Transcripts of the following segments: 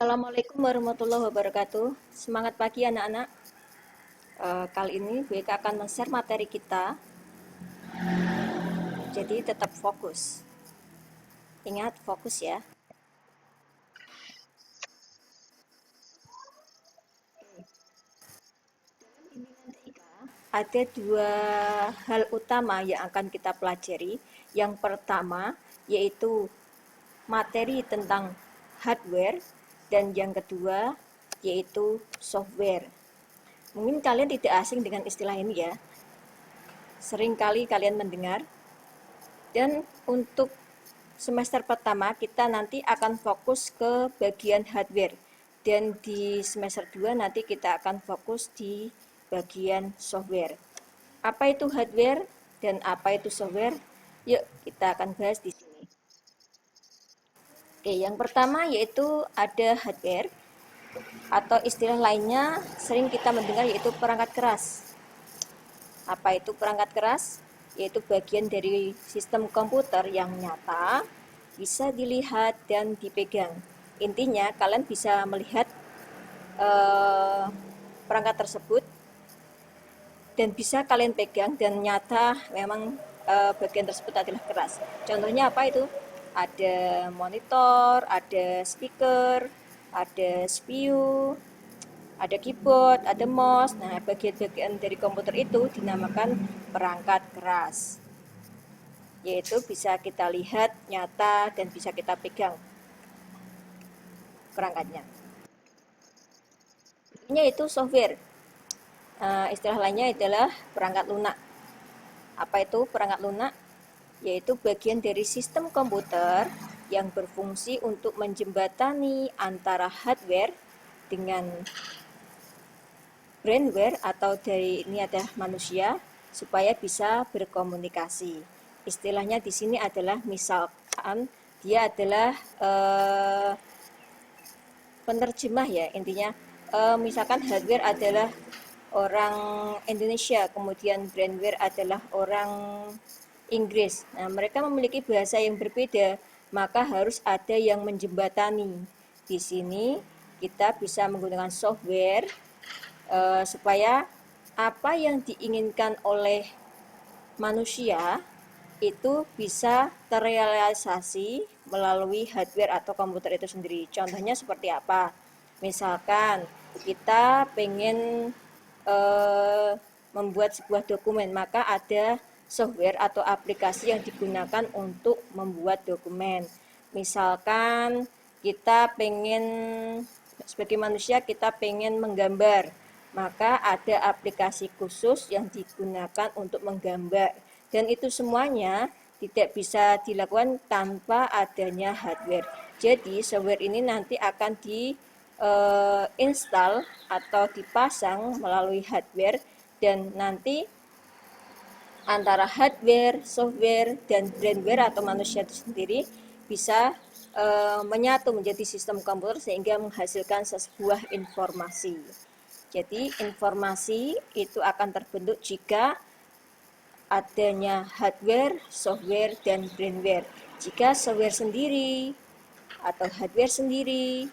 Assalamualaikum warahmatullahi wabarakatuh. Semangat pagi anak-anak. Kali ini BK akan men-share materi kita. Jadi tetap fokus. Ingat fokus ya. Ada dua hal utama yang akan kita pelajari. Yang pertama yaitu materi tentang hardware dan yang kedua yaitu software. Mungkin kalian tidak asing dengan istilah ini ya. Sering kali kalian mendengar. Dan untuk semester pertama kita nanti akan fokus ke bagian hardware dan di semester 2 nanti kita akan fokus di bagian software. Apa itu hardware dan apa itu software? Yuk kita akan bahas di sini. Oke, yang pertama yaitu ada hardware atau istilah lainnya sering kita mendengar yaitu perangkat keras. Apa itu perangkat keras? Yaitu bagian dari sistem komputer yang nyata, bisa dilihat dan dipegang. Intinya kalian bisa melihat perangkat tersebut dan bisa kalian pegang dan nyata memang bagian tersebut adalah keras. Contohnya apa itu? Ada monitor, ada speaker, ada CPU, ada keyboard, ada mouse. Nah, bagian-bagian dari komputer itu dinamakan perangkat keras. Yaitu bisa kita lihat nyata dan bisa kita pegang perangkatnya. Ini itu software. Istilah lainnya adalah perangkat lunak. Apa itu perangkat lunak? Yaitu bagian dari sistem komputer yang berfungsi untuk menjembatani antara hardware dengan brainware atau dari ini ada manusia supaya bisa berkomunikasi. Istilahnya di sini adalah misalkan dia adalah penerjemah ya intinya. Misalkan hardware adalah orang Indonesia, kemudian brainware adalah orang Inggris. Nah, mereka memiliki bahasa yang berbeda, maka harus ada yang menjembatani. Di sini kita bisa menggunakan software supaya apa yang diinginkan oleh manusia itu bisa terrealisasi melalui hardware atau komputer itu sendiri. Contohnya seperti apa? Misalkan kita pengen membuat sebuah dokumen, maka ada software atau aplikasi yang digunakan untuk membuat dokumen. Misalkan kita pengen sebagai manusia kita pengen menggambar, maka ada aplikasi khusus yang digunakan untuk menggambar. Dan itu semuanya tidak bisa dilakukan tanpa adanya hardware. Jadi software ini nanti akan install atau dipasang melalui hardware dan nanti antara hardware, software, dan brainware atau manusia itu sendiri bisa menyatu menjadi sistem komputer sehingga menghasilkan sebuah informasi. Jadi informasi itu akan terbentuk jika adanya hardware, software, dan brainware. Jika software sendiri atau hardware sendiri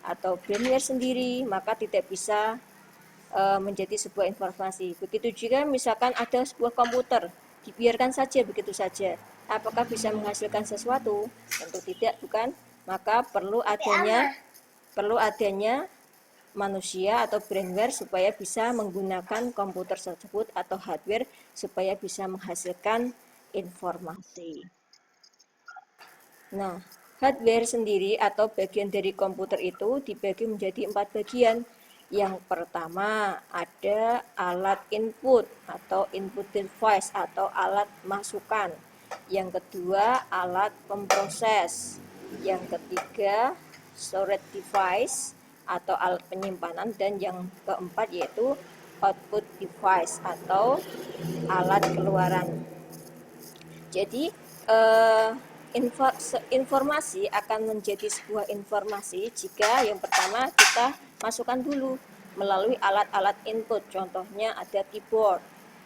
atau brainware sendiri, maka tidak bisa menjadi sebuah informasi. Begitu juga misalkan ada sebuah komputer, dibiarkan saja begitu saja. Apakah bisa menghasilkan sesuatu? Tentu tidak, bukan? Maka perlu adanya manusia atau brainware supaya bisa menggunakan komputer tersebut atau hardware supaya bisa menghasilkan informasi. Nah, hardware sendiri atau bagian dari komputer itu dibagi menjadi 4 bagian. Yang pertama ada alat input atau input device atau alat masukan. Yang kedua alat pemproses. Yang ketiga storage device atau alat penyimpanan, dan yang keempat yaitu output device atau alat keluaran. Jadi informasi akan menjadi sebuah informasi jika yang pertama kita masukkan dulu melalui alat-alat input. Contohnya ada keyboard.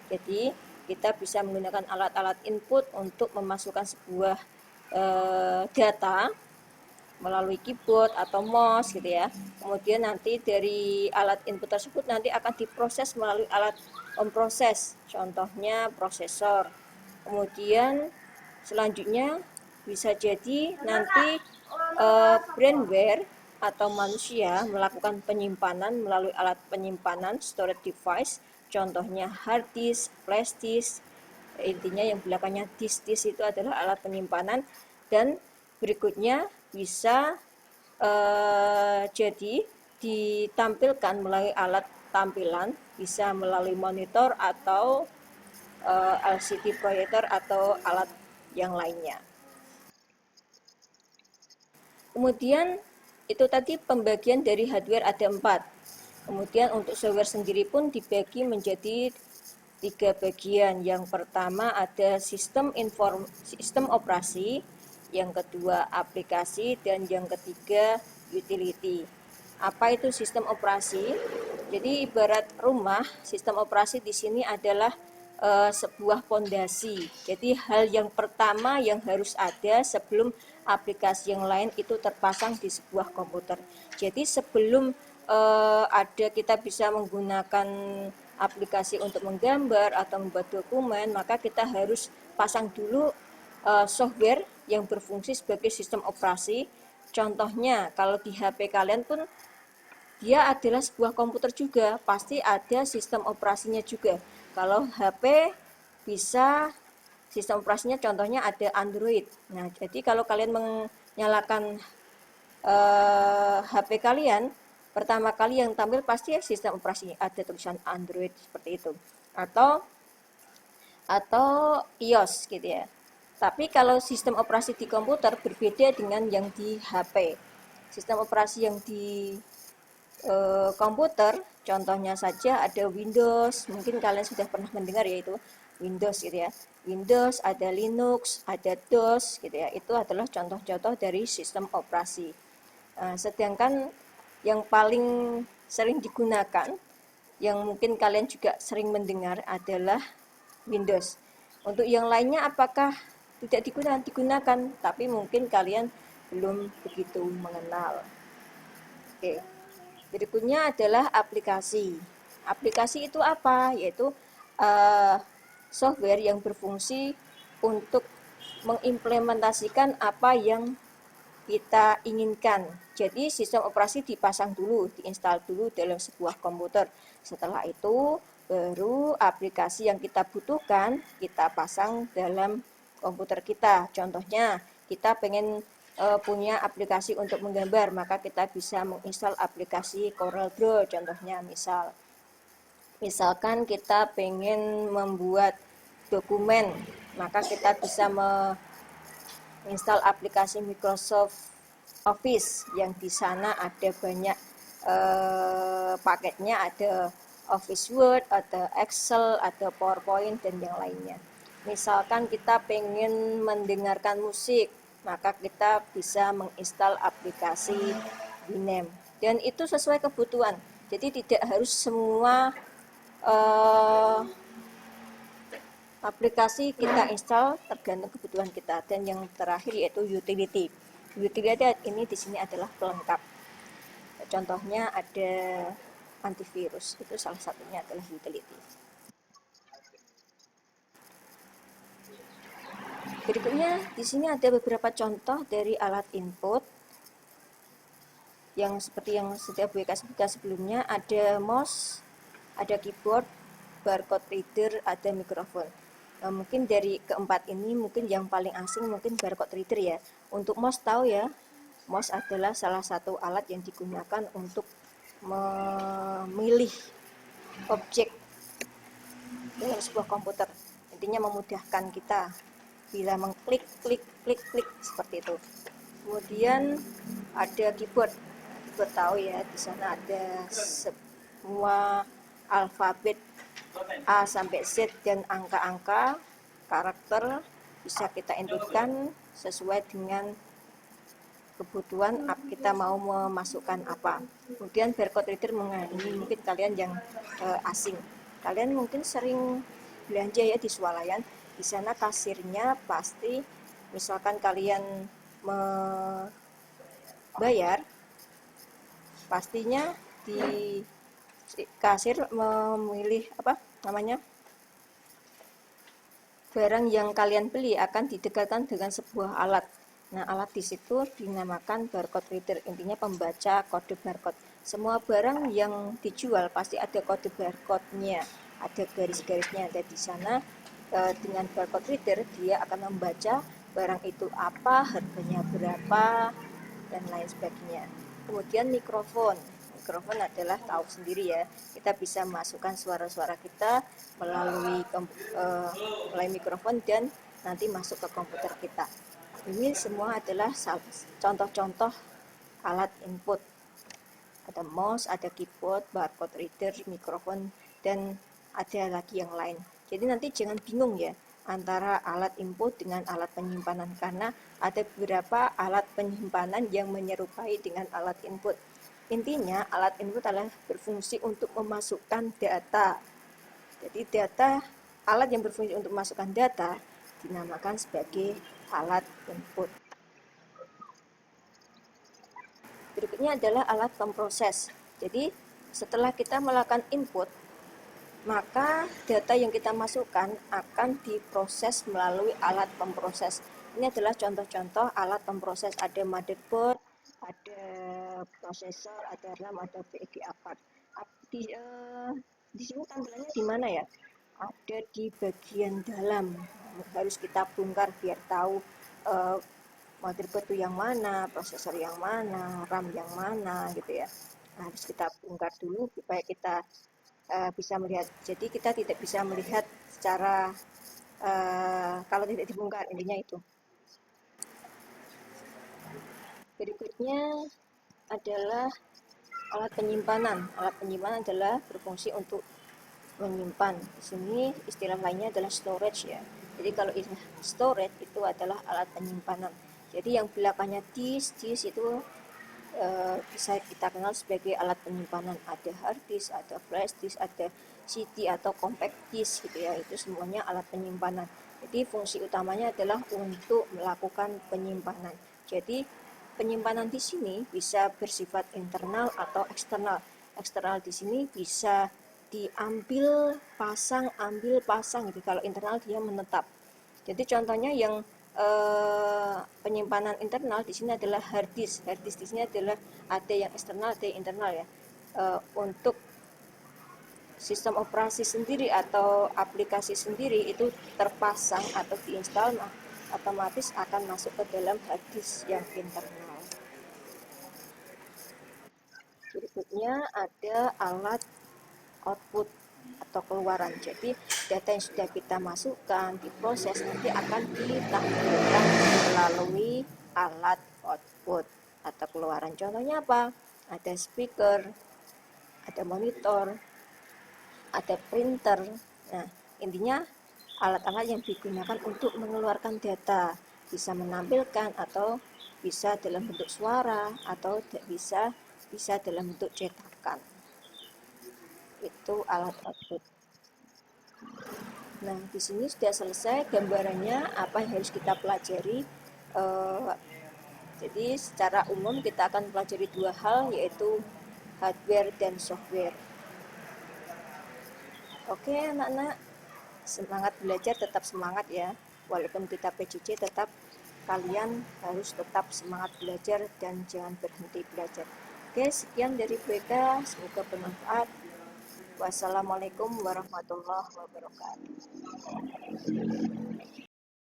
Jadi kita bisa menggunakan alat-alat input untuk memasukkan sebuah data melalui keyboard atau mouse gitu ya. Kemudian nanti dari alat input tersebut nanti akan diproses melalui alat pemproses, contohnya prosesor. Kemudian selanjutnya bisa jadi nanti brainware atau manusia melakukan penyimpanan melalui alat penyimpanan storage device, contohnya hard disk, flash disk. Intinya yang belakangnya disk itu adalah alat penyimpanan. Dan berikutnya bisa jadi ditampilkan melalui alat tampilan, bisa melalui monitor atau LCD proyektor atau alat yang lainnya. Kemudian itu tadi pembagian dari hardware ada 4. Kemudian untuk software sendiri pun dibagi menjadi 3 bagian. Yang pertama ada sistem operasi, yang kedua aplikasi, dan yang ketiga utility. Apa itu sistem operasi? Jadi ibarat rumah, sistem operasi di sini adalah sebuah pondasi. Jadi hal yang pertama yang harus ada sebelum aplikasi yang lain itu terpasang di sebuah komputer. Jadi sebelum ada kita bisa menggunakan aplikasi untuk menggambar atau membuat dokumen, maka kita harus pasang dulu software yang berfungsi sebagai sistem operasi. Contohnya kalau di HP kalian pun dia adalah sebuah komputer juga, pasti ada sistem operasinya juga. Kalau HP bisa sistem operasinya contohnya ada Android. Nah, jadi kalau kalian menyalakan HP kalian, pertama kali yang tampil pasti sistem operasinya ada tulisan Android seperti itu. Atau iOS gitu ya. Tapi kalau sistem operasi di komputer berbeda dengan yang di HP. Sistem operasi yang di komputer, contohnya saja ada Windows, mungkin kalian sudah pernah mendengar yaitu Windows gitu ya. Windows, ada Linux, ada DOS gitu ya. Itu adalah contoh-contoh dari sistem operasi. Sedangkan yang paling sering digunakan, yang mungkin kalian juga sering mendengar adalah Windows. Untuk yang lainnya apakah tidak digunakan, tapi mungkin kalian belum begitu mengenal. Oke. Berikutnya adalah aplikasi. Aplikasi itu apa? Yaitu software yang berfungsi untuk mengimplementasikan apa yang kita inginkan. Jadi sistem operasi dipasang dulu, diinstal dulu dalam sebuah komputer. Setelah itu baru aplikasi yang kita butuhkan kita pasang dalam komputer kita. Contohnya kita pengen punya aplikasi untuk menggambar, maka kita bisa menginstal aplikasi CorelDRAW contohnya. Misalkan kita pengen membuat dokumen, maka kita bisa menginstal aplikasi Microsoft Office yang di sana ada banyak paketnya, ada Office Word, ada Excel, ada PowerPoint dan yang lainnya. Misalkan kita pengen mendengarkan musik, maka kita bisa menginstal aplikasi Winamp, dan itu sesuai kebutuhan. Jadi tidak harus semua aplikasi kita install, tergantung kebutuhan kita. Dan yang terakhir yaitu utility. Utility ini di sini adalah pelengkap. Contohnya ada antivirus, itu salah satunya adalah utility. Berikutnya di sini ada beberapa contoh dari alat input yang seperti yang sudah gue kasihkan sebelumnya. Ada mouse, ada keyboard, barcode reader, ada mikrofon. Nah, mungkin dari keempat ini mungkin yang paling asing mungkin barcode reader ya. Untuk mouse tahu ya, mouse adalah salah satu alat yang digunakan untuk memilih objek dalam sebuah komputer. Intinya memudahkan kita bila mengklik, klik, klik, klik seperti itu. Kemudian ada keyboard. Keyboard tahu ya, di sana ada semua alfabet A sampai Z dan angka-angka, karakter bisa kita inputkan sesuai dengan kebutuhan kita mau memasukkan apa. Kemudian barcode reader, ini mungkin kalian yang asing. Kalian mungkin sering belanja ya di swalayan. Di sana kasirnya pasti, misalkan kalian bayar, pastinya di kasir memilih apa namanya, barang yang kalian beli akan didekatkan dengan sebuah alat. Nah, alat di situ dinamakan barcode reader, intinya pembaca kode barcode. Semua barang yang dijual pasti ada kode barcode-nya, ada garis-garisnya ada di sana. Dengan barcode reader dia akan membaca barang itu apa, harganya berapa, dan lain sebagainya. Kemudian mikrofon. Mikrofon adalah tahu sendiri ya, kita bisa masukkan suara-suara kita melalui mikrofon dan nanti masuk ke komputer kita. Ini semua adalah contoh-contoh alat input. Ada mouse, ada keyboard, barcode reader, mikrofon, dan ada lagi yang lain. Jadi nanti jangan bingung ya antara alat input dengan alat penyimpanan, karena ada beberapa alat penyimpanan yang menyerupai dengan alat input. Intinya alat input adalah berfungsi untuk memasukkan data. Jadi alat yang berfungsi untuk memasukkan data dinamakan sebagai alat input. Berikutnya adalah alat pemproses. Jadi setelah kita melakukan input, maka data yang kita masukkan akan diproses melalui alat pemproses. Ini adalah contoh-contoh alat pemproses. Ada motherboard, ada prosesor, ada RAM, ada VGA card. Di, di sini tampilannya di mana ya? Ada di bagian dalam. Harus kita bongkar biar tahu uh, motherboard itu yang mana, prosesor yang mana, RAM yang mana gitu ya. Nah, harus kita bongkar dulu supaya kita bisa melihat. Jadi kita tidak bisa melihat secara kalau tidak dibongkar, intinya itu. Berikutnya adalah alat penyimpanan. Alat penyimpanan adalah berfungsi untuk menyimpan. Di sini istilah lainnya adalah storage ya. Jadi kalau istilah storage itu adalah alat penyimpanan. Jadi yang belakangnya disk itu bisa kita kenal sebagai alat penyimpanan. Ada hard disk, ada flash disk, ada CD atau compact disk gitu ya. Itu semuanya alat penyimpanan. Jadi fungsi utamanya adalah untuk melakukan penyimpanan. Jadi penyimpanan di sini bisa bersifat internal atau eksternal. Eksternal di sini bisa diambil pasang, ambil pasang gitu. Kalau internal dia menetap. Jadi contohnya yang penyimpanan internal di sini adalah hard disk. Hard disk di sini adalah ada yang eksternal, ada yang internal ya. Untuk sistem operasi sendiri atau aplikasi sendiri itu terpasang atau diinstal, otomatis akan masuk ke dalam hard disk yang internal. Berikutnya ada alat output atau keluaran. Jadi data yang sudah kita masukkan diproses nanti akan ditampilkan melalui alat output atau keluaran. Contohnya apa? Ada speaker, ada monitor, ada printer. Nah, intinya alat-alat yang digunakan untuk mengeluarkan data, bisa menampilkan atau bisa dalam bentuk suara atau bisa dalam bentuk cetakan. Itu alat output. Nah, di sini sudah selesai gambarannya apa yang harus kita pelajari. Eh, jadi secara umum kita akan pelajari dua hal, yaitu hardware dan software. Oke anak-anak, semangat belajar, tetap semangat ya. Walaupun kita PJJ, tetap kalian harus tetap semangat belajar dan jangan berhenti belajar. Oke, sekian dari BK, semoga bermanfaat. Wassalamualaikum warahmatullahi wabarakatuh.